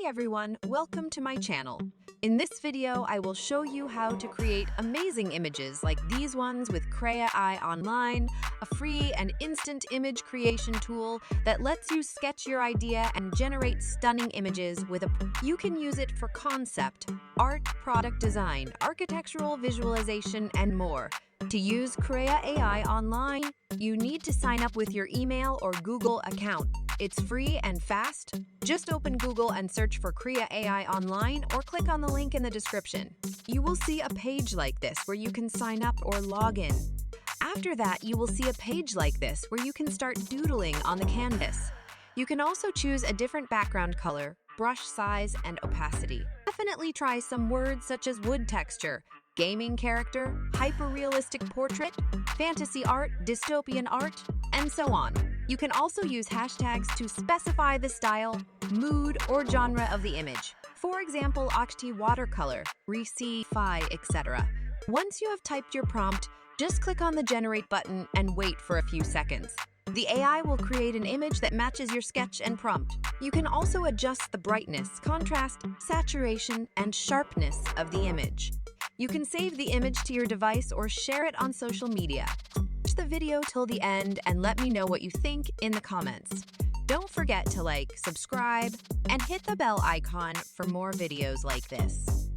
everyone, welcome to my channel. In this video, I will show you how to create amazing images like these ones with Krea AI Online, a free and instant image creation tool that lets you sketch your idea and generate stunning images with You can use it for concept, art, product design, architectural visualization, and more. To use Krea AI Online, you need to sign up with your email or Google account. It's free and fast. Just open Google and search for Krea AI Online or click on the link in the description. You will see a page like this where you can sign up or log in. After that, you will see a page like this where you can start doodling on the canvas. You can also choose a different background color, brush size, and opacity. Definitely try some words such as wood texture, gaming character, hyper-realistic portrait, fantasy art, dystopian art, and so on. You can also use hashtags to specify the style, mood, or genre of the image. For example, Octi watercolor, Fi, etc. Once you have typed your prompt, just click on the Generate button and wait for a few seconds. The AI will create an image that matches your sketch and prompt. You can also adjust the brightness, contrast, saturation, and sharpness of the image. You can save the image to your device or share it on social media. Watch the video till the end and let me know what you think in the comments. Don't forget to like, subscribe, and hit the bell icon for more videos like this.